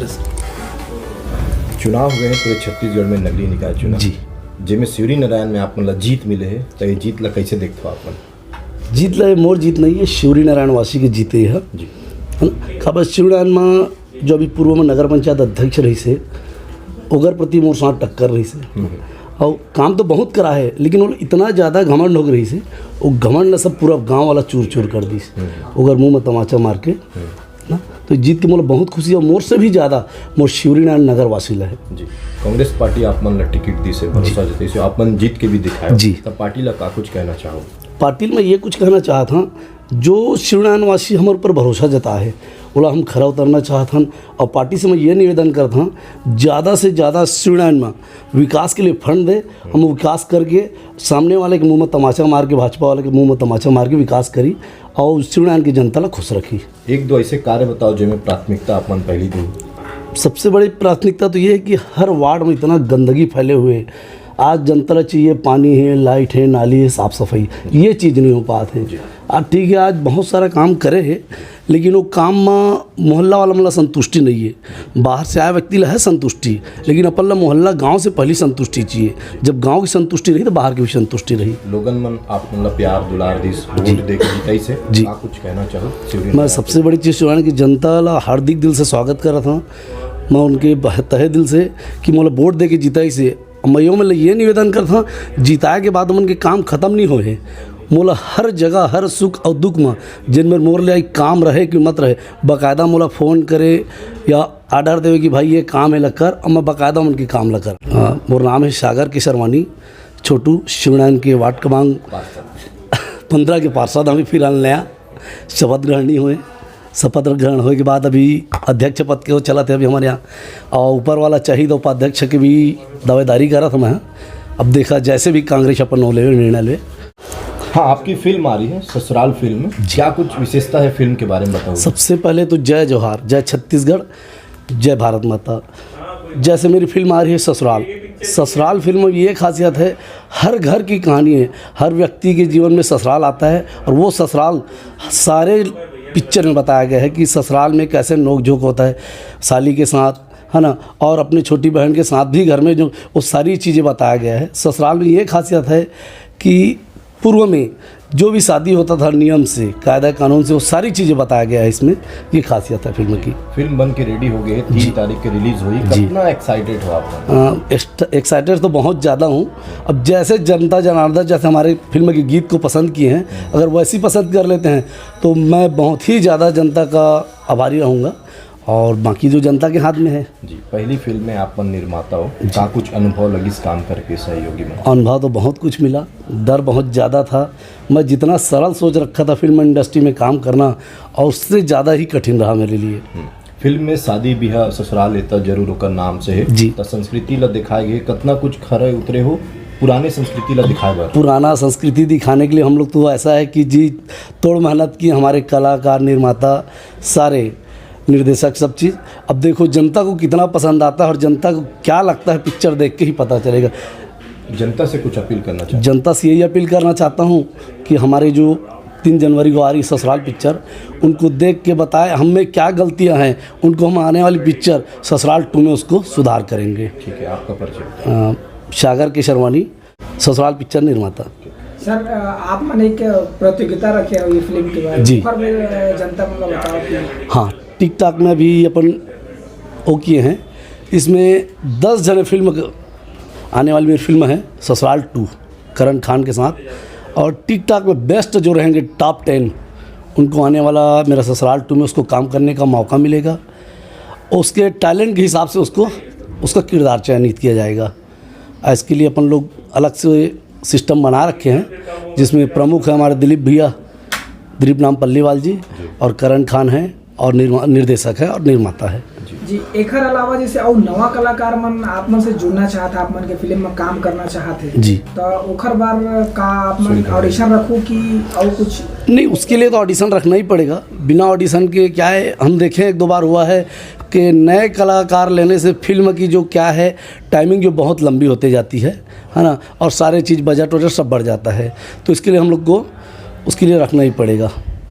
तरह से। चुनाव हुए हैं पूरे छत्तीसगढ़ में, नगरीय निकाय चुनाव जी, जिसमें शिवरी नारायण में आप मतलब जीत मिले है, तो ये जीत ला कैसे देखते हो आप? जीत ला मोर जीत नहीं है, शिवरी नारायण वासी के जीते है जी, खबर शिवरी नारायण में जो अभी पूर्व में नगर पंचायत अध्यक्ष रही से ओकर प्रति मोर साथ टक्कर रही से और काम तो बहुत करा है, लेकिन वो इतना ज़्यादा घमंड हो रही से वो घमंड ने सब पूरा गांव वाला चूर चूर कर दी ओकर मुंह में तमाचा मार के ना। तो जीत के मोला बहुत खुशी है, मोर से भी ज़्यादा मोर शिवरी नारायण नगर वासी ला है। जी, कांग्रेस पार्टी आप मन ला टिकट दी से भरोसा जताई से आप मन जीत के भी दिखाया जी, तब पार्टी ला का कुछ कहना चाहो? पार्टी में ये कुछ कहना चाहता हूँ, जो शिवरी नारायण वासी हमारे ऊपर भरोसा जता है बोला हम खरा उतरना चाहता हूँ और पार्टी से मैं ये निवेदन करता हूँ ज़्यादा से ज़्यादा शिवरी नारायण में विकास के लिए फंड दे, हम विकास करके सामने वाले के मुंह में तमाचा मार के, भाजपा वाले के मुंह में तमाचा मार के विकास करी और शिवरी नारायण की जनता ला खुश रखी। एक दो ऐसे कार्य बताओ जिनमें प्राथमिकता आप मन पहली दी? सबसे बड़ी प्राथमिकता तो ये है कि हर वार्ड में इतना गंदगी फैले हुए है, आज जनता ला चाहिए पानी है, लाइट है, नाली है, साफ़ सफाई, ये चीज़ नहीं हो पाते हैं। आज ठीक है, आज बहुत सारा काम करे है, लेकिन वो काम में मोहल्ला वाला मतलब संतुष्टि नहीं है। बाहर से आया व्यक्ति ला है संतुष्टि, लेकिन अपन ला मोहल्ला गांव से पहली संतुष्टि चाहिए। जब गांव की संतुष्टि रही तो बाहर की भी संतुष्टि रही। लोगन मन आप मतलब प्यार दुलार दिस वोट दे के जिताई से जी, आप कुछ कहना चाहो? मैं सबसे बड़ी चीज़ शिवरी की जनता ला हार्दिक दिल से स्वागत कर रहा था, मैं उनके तहे दिल से कि मोला वोट दे के जिताई से मैं ये निवेदन करता जिताए के बाद उनके काम ख़त्म नहीं होए, मोला हर जगह हर सुख और दुख में जिनमें मोर ले काम रहे कि मत रहे बाकायदा मोला फ़ोन करे या आर्डर देवे कि भाई ये काम है लकर, और मैं बाकायदा उनके काम लकर। मोर नाम है सागर केसरवानी, छोटू शिवरी नारायण के वार्ड क्रमांक 15 के पार्षद। हमें फिलहाल नया शपथ ग्रहण नहीं हुए, शपथ ग्रहण होने के बाद अभी अध्यक्ष पद के वो चला थे अभी हमारे यहाँ, और ऊपर वाला चाहिए तो उपाध्यक्ष की भी दावेदारी करा था मैं। अब देखा जैसे भी कांग्रेस अपन नो ले निर्णय ले। हाँ, आपकी फिल्म आ रही है ससुराल फिल्म, क्या कुछ विशेषता है फिल्म के बारे में बताओ? सबसे पहले तो जय जोहार, जय छत्तीसगढ़, जय भारत माता। जैसे मेरी फिल्म आ रही है ससुराल, ससुराल फिल्म में ये खासियत है हर घर की कहानी है, हर व्यक्ति के जीवन में ससुराल आता है और वो ससुराल सारे पिक्चर में बताया गया है कि ससुराल में कैसे नोक झोंक होता है साली के साथ, है ना, और अपनी छोटी बहन के साथ भी घर में जो वो सारी चीज़ें बताया गया है। ससुराल में ये खासियत है कि पूर्व में जो भी शादी होता था नियम से, कायदा कानून से, वो सारी चीज़ें बताया गया है इसमें, ये खासियत है फिल्म की। फिल्म बन के रेडी हो गई, 3 तारीख के रिलीज़ हुई, कितना एक्साइटेड हो आप? एक्साइटेड तो बहुत ज़्यादा हूँ। अब जैसे जनता जनार्दन जैसे हमारे फिल्म के गीत को पसंद किए हैं, अगर वैसी पसंद कर लेते हैं तो मैं बहुत ही ज़्यादा जनता का आभारी रहूँगा और बाकी जो जनता के हाथ में है। जी, पहली फिल्म में आप निर्माता हो, क्या कुछ अनुभव लगी इस काम करके सहयोगी में? अनुभव तो बहुत कुछ मिला, डर बहुत ज़्यादा था। मैं जितना सरल सोच रखा था फिल्म इंडस्ट्री में काम करना, और उससे ज़्यादा ही कठिन रहा मेरे लिए। फिल्म में शादी ब्याह ससुराल लेता जरूर होकर नाम से है जी, तो संस्कृति ला दिखाए गए, कितना कुछ खरे उतरे हो पुराने संस्कृति ला दिखाए बार? पुराना संस्कृति दिखाने के लिए हम लोग तो ऐसा है कि जी तोड़ मेहनत की, हमारे कलाकार, निर्माता, सारे निर्देशक, सब चीज़। अब देखो जनता को कितना पसंद आता है और जनता को क्या लगता है पिक्चर देख के ही पता चलेगा। जनता से कुछ अपील करना चाहिए? जनता से यही अपील करना चाहता हूँ कि हमारे जो 3 जनवरी को आ रही ससुराल पिक्चर, उनको देख के बताएं हम में क्या गलतियाँ हैं, उनको हम आने वाली पिक्चर ससुराल 2 में उसको सुधार करेंगे। ठीक है, आपका परिचय? सागर केसरवानी, ससुराल पिक्चर निर्माता। सर, आप मैंने एक प्रतियोगिता रखे है ये फिल्म के बारे जी, में जनता मतलब बताओ कि। हाँ, टिकटॉक में भी अपन वो किए हैं, इसमें 10 जने फिल्म आने वाली मेरी फिल्म है ससुराल 2 करण खान के साथ, और टिकटॉक में बेस्ट जो रहेंगे टॉप 10 उनको आने वाला मेरा ससुराल 2 में उसको काम करने का मौका मिलेगा। उसके टैलेंट के हिसाब से उसका किरदार चयनित किया जाएगा। इसके लिए अपन लोग अलग से सिस्टम बना रखे हैं, जिसमें प्रमुख है हमारे दिलीप भैया, दिलीप नाम पल्लीवाल जी, और करण खान हैं और निर्देशक है और निर्माता है। जी, एक अलावा जैसे और नवा कलाकार मन आप मन से जुड़ना चाहता, आप मन के फिल्म में काम करना चाहते जी, तो ओखर बार का आप मन ऑडिशन रखूँ कि और कुछ? नहीं, उसके लिए तो ऑडिशन रखना ही पड़ेगा। बिना ऑडिशन के क्या है, हम देखें 1-2 बार हुआ है कि नए कलाकार लेने से फिल्म की जो क्या है टाइमिंग जो बहुत लंबी होती जाती है ना, और सारे चीज़ बजट वजट सब बढ़ जाता है, तो इसके लिए हम लोग को उसके लिए रखना ही पड़ेगा।